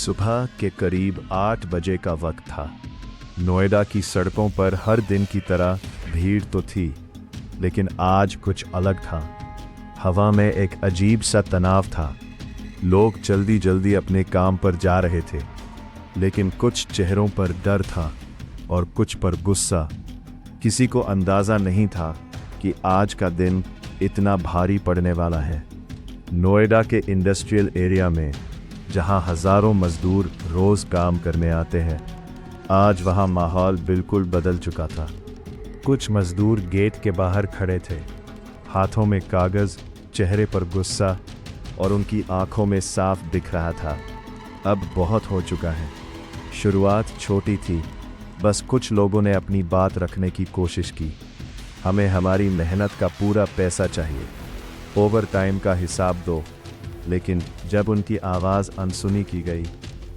सुबह के करीब 8 बजे का वक्त था। नोएडा की सड़कों पर हर दिन की तरह भीड़ तो थी, लेकिन आज कुछ अलग था। हवा में एक अजीब सा तनाव था। लोग जल्दी जल्दी अपने काम पर जा रहे थे, लेकिन कुछ चेहरों पर डर था और कुछ पर गुस्सा। किसी को अंदाज़ा नहीं था कि आज का दिन इतना भारी पड़ने वाला है। नोएडा के इंडस्ट्रियल एरिया में, जहां हज़ारों मजदूर रोज़ काम करने आते हैं, आज वहां माहौल बिल्कुल बदल चुका था। कुछ मजदूर गेट के बाहर खड़े थे, हाथों में कागज़, चेहरे पर गुस्सा, और उनकी आंखों में साफ दिख रहा था अब बहुत हो चुका है। शुरुआत छोटी थी, बस कुछ लोगों ने अपनी बात रखने की कोशिश की। हमें हमारी मेहनत का पूरा पैसा चाहिए, ओवर टाइम का हिसाब दो। लेकिन जब उनकी आवाज़ अनसुनी की गई,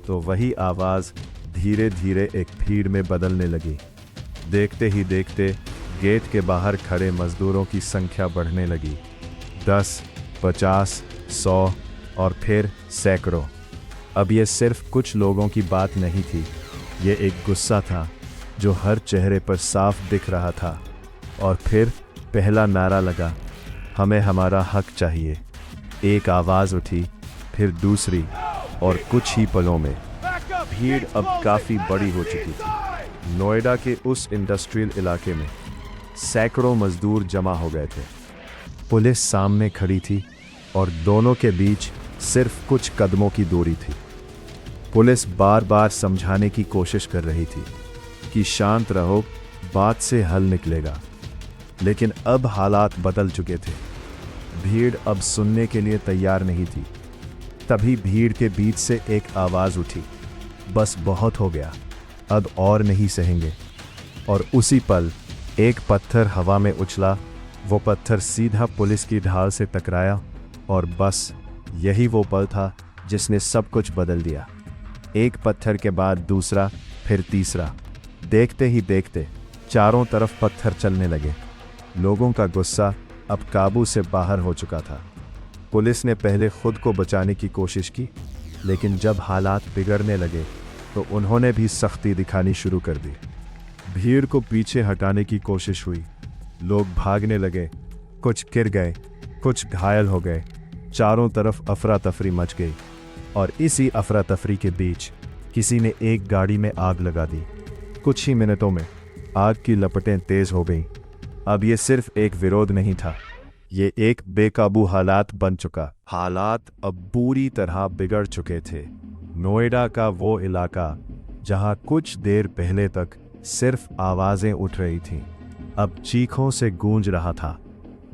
तो वही आवाज़ धीरे धीरे एक भीड़ में बदलने लगी। देखते ही देखते गेट के बाहर खड़े मजदूरों की संख्या बढ़ने लगी। 10, 50, 100 और फिर सैकड़ों। अब ये सिर्फ कुछ लोगों की बात नहीं थी, ये एक गुस्सा था जो हर चेहरे पर साफ दिख रहा था। और फिर पहला नारा लगा, हमें हमारा हक चाहिए। एक आवाज़ उठी, फिर दूसरी, और कुछ ही पलों में भीड़ अब काफ़ी बड़ी हो चुकी थी। नोएडा के उस इंडस्ट्रियल इलाके में सैकड़ों मजदूर जमा हो गए थे। पुलिस सामने खड़ी थी और दोनों के बीच सिर्फ कुछ कदमों की दूरी थी। पुलिस बार बार समझाने की कोशिश कर रही थी कि शांत रहो, बात से हल निकलेगा। लेकिन अब हालात बदल चुके थे। भीड़ अब सुनने के लिए तैयार नहीं थी। तभी भीड़ के बीच से एक आवाज़ उठी, बस बहुत हो गया, अब और नहीं सहेंगे। और उसी पल एक पत्थर हवा में उछला। वो पत्थर सीधा पुलिस की ढाल से टकराया, और बस यही वो पल था जिसने सब कुछ बदल दिया। एक पत्थर के बाद दूसरा, फिर तीसरा। देखते ही देखते चारों तरफ पत्थर चलने लगे। लोगों का गुस्सा अब काबू से बाहर हो चुका था। पुलिस ने पहले खुद को बचाने की कोशिश की, लेकिन जब हालात बिगड़ने लगे तो उन्होंने भी सख्ती दिखानी शुरू कर दी। भीड़ को पीछे हटाने की कोशिश हुई। लोग भागने लगे, कुछ गिर गए, कुछ घायल हो गए। चारों तरफ अफरा तफरी मच गई, और इसी अफरा तफरी के बीच किसी ने एक गाड़ी में आग लगा दी। कुछ ही मिनटों में आग की लपटें तेज हो गईं। अब ये सिर्फ एक विरोध नहीं था, ये एक बेकाबू हालात बन चुका। हालात अब पूरी तरह बिगड़ चुके थे। नोएडा का वो इलाका जहां कुछ देर पहले तक सिर्फ आवाज़ें उठ रही थीं, अब चीखों से गूंज रहा था।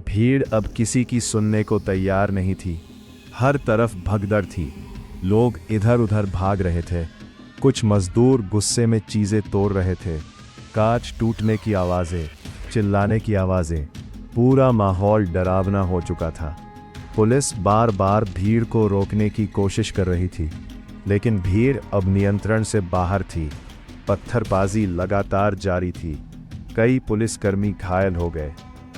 भीड़ अब किसी की सुनने को तैयार नहीं थी। हर तरफ भगदड़ थी। लोग इधर उधर भाग रहे थे। कुछ मजदूर गुस्से में चीज़ें तोड़ रहे थे। कांच टूटने की आवाज़ें, चिल्लाने की आवाज़ें, पूरा माहौल डरावना हो चुका था। पुलिस बार बार भीड़ को रोकने की कोशिश कर रही थी, लेकिन भीड़ अब नियंत्रण से बाहर थी। पत्थरबाजी लगातार जारी थी। कई पुलिसकर्मी घायल हो गए,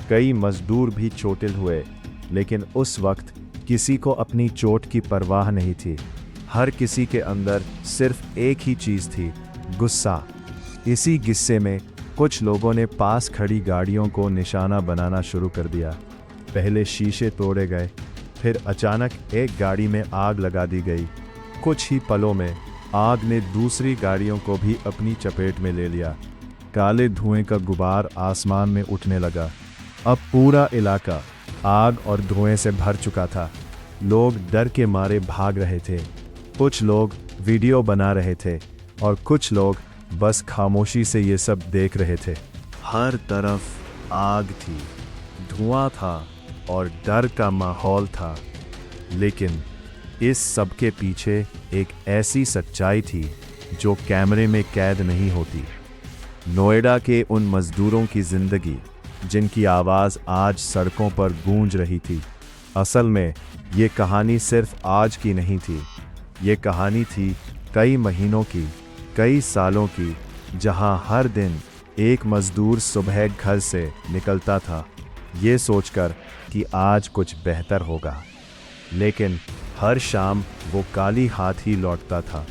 कई मजदूर भी चोटिल हुए, लेकिन उस वक्त किसी को अपनी चोट की परवाह नहीं थी। हर किसी के अंदर सिर्फ एक ही चीज़ थी, गुस्सा। इसी गुस्से में कुछ लोगों ने पास खड़ी गाड़ियों को निशाना बनाना शुरू कर दिया। पहले शीशे तोड़े गए, फिर अचानक एक गाड़ी में आग लगा दी गई। कुछ ही पलों में आग ने दूसरी गाड़ियों को भी अपनी चपेट में ले लिया। काले धुएं का गुबार आसमान में उठने लगा। अब पूरा इलाका आग और धुएं से भर चुका था। लोग डर के मारे भाग रहे थे। कुछ लोग वीडियो बना रहे थे, और कुछ लोग बस खामोशी से ये सब देख रहे थे। हर तरफ आग थी, धुआं था, और डर का माहौल था। लेकिन इस सब के पीछे एक ऐसी सच्चाई थी जो कैमरे में कैद नहीं होती। नोएडा के उन मजदूरों की जिंदगी, जिनकी आवाज़ आज सड़कों पर गूंज रही थी। असल में ये कहानी सिर्फ आज की नहीं थी, ये कहानी थी कई महीनों की, कई सालों की, जहां हर दिन एक मजदूर सुबह घर से निकलता था ये सोचकर कि आज कुछ बेहतर होगा, लेकिन हर शाम वो काली हाथ ही लौटता था।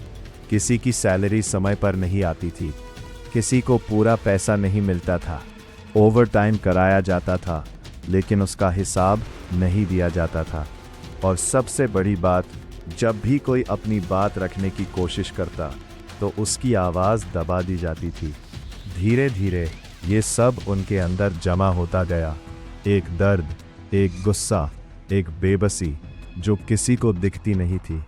किसी की सैलरी समय पर नहीं आती थी, किसी को पूरा पैसा नहीं मिलता था, ओवर टाइम कराया जाता था लेकिन उसका हिसाब नहीं दिया जाता था। और सबसे बड़ी बात, जब भी कोई अपनी बात रखने की कोशिश करता तो उसकी आवाज़ दबा दी जाती थी। धीरे धीरे ये सब उनके अंदर जमा होता गया, एक दर्द, एक गुस्सा, एक बेबसी जो किसी को दिखती नहीं थी।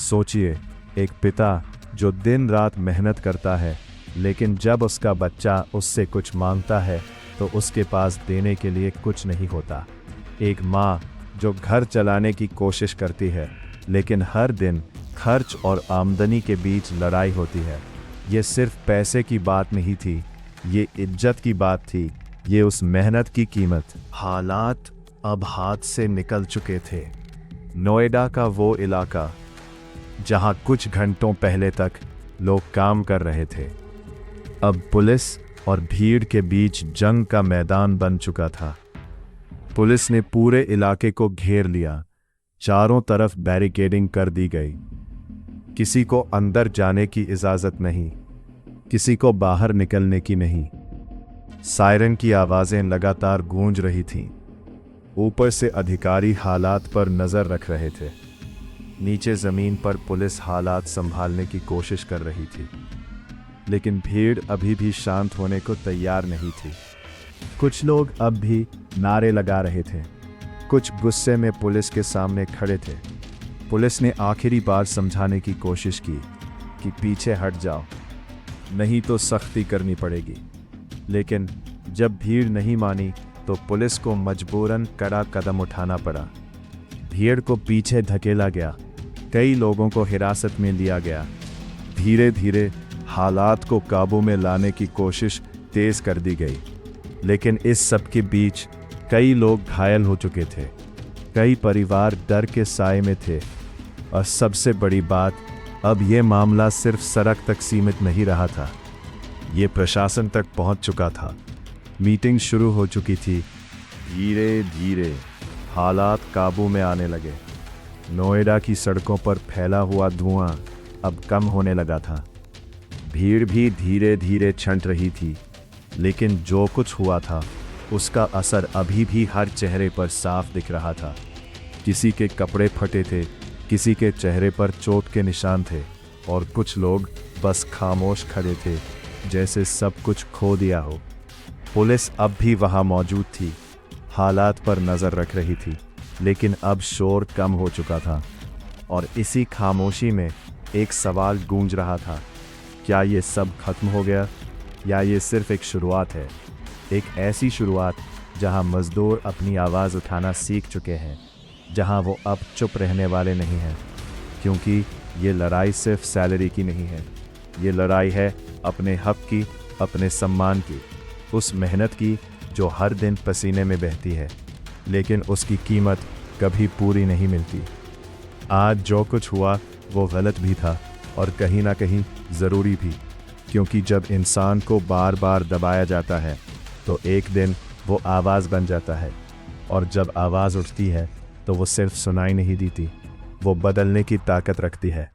सोचिए, एक पिता जो दिन रात मेहनत करता है लेकिन जब उसका बच्चा उससे कुछ मांगता है तो उसके पास देने के लिए कुछ नहीं होता। एक माँ जो घर चलाने की कोशिश करती है लेकिन हर दिन खर्च और आमदनी के बीच लड़ाई होती है। ये सिर्फ पैसे की बात नहीं थी, ये इज्जत की बात थी, ये उस मेहनत की कीमत। हालात अब हाथ से निकल चुके थे। नोएडा का वो इलाका जहां कुछ घंटों पहले तक लोग काम कर रहे थे, अब पुलिस और भीड़ के बीच जंग का मैदान बन चुका था। पुलिस ने पूरे इलाके को घेर लिया, चारों तरफ बैरिकेडिंग कर दी गई। किसी को अंदर जाने की इजाज़त नहीं, किसी को बाहर निकलने की नहीं। सायरन की आवाज़ें लगातार गूंज रही थीं। ऊपर से अधिकारी हालात पर नज़र रख रहे थे, नीचे ज़मीन पर पुलिस हालात संभालने की कोशिश कर रही थी। लेकिन भीड़ अभी भी शांत होने को तैयार नहीं थी। कुछ लोग अब भी नारे लगा रहे थे, कुछ गुस्से में पुलिस के सामने खड़े थे। पुलिस ने आखिरी बार समझाने की कोशिश की कि पीछे हट जाओ, नहीं तो सख्ती करनी पड़ेगी। लेकिन जब भीड़ नहीं मानी तो पुलिस को मजबूरन कड़ा कदम उठाना पड़ा। भीड़ को पीछे धकेला गया, कई लोगों को हिरासत में लिया गया। धीरे धीरे हालात को काबू में लाने की कोशिश तेज कर दी गई, लेकिन इस सब के बीच कई लोग घायल हो चुके थे, कई परिवार डर के साए में थे। और सबसे बड़ी बात, अब ये मामला सिर्फ सड़क तक सीमित नहीं रहा था, ये प्रशासन तक पहुंच चुका था। मीटिंग शुरू हो चुकी थी। धीरे धीरे हालात काबू में आने लगे। नोएडा की सड़कों पर फैला हुआ धुआं अब कम होने लगा था। भीड़ भी धीरे धीरे छंट रही थी, लेकिन जो कुछ हुआ था उसका असर अभी भी हर चेहरे पर साफ दिख रहा था। किसी के कपड़े फटे थे, किसी के चेहरे पर चोट के निशान थे, और कुछ लोग बस खामोश खड़े थे, जैसे सब कुछ खो दिया हो। पुलिस अब भी वहां मौजूद थी, हालात पर नज़र रख रही थी, लेकिन अब शोर कम हो चुका था। और इसी खामोशी में एक सवाल गूंज रहा था, क्या ये सब खत्म हो गया, या ये सिर्फ एक शुरुआत है? एक ऐसी शुरुआत जहां मज़दूर अपनी आवाज़ उठाना सीख चुके हैं, जहां वो अब चुप रहने वाले नहीं हैं, क्योंकि ये लड़ाई सिर्फ सैलरी की नहीं है, ये लड़ाई है अपने हक की, अपने सम्मान की, उस मेहनत की जो हर दिन पसीने में बहती है, लेकिन उसकी कीमत कभी पूरी नहीं मिलती। आज जो कुछ हुआ वो गलत भी था और कहीं ना कहीं ज़रूरी भी, क्योंकि जब इंसान को बार बार दबाया जाता है तो एक दिन वो आवाज़ बन जाता है, और जब आवाज़ उठती है तो वो सिर्फ सुनाई नहीं देती, वो बदलने की ताकत रखती है।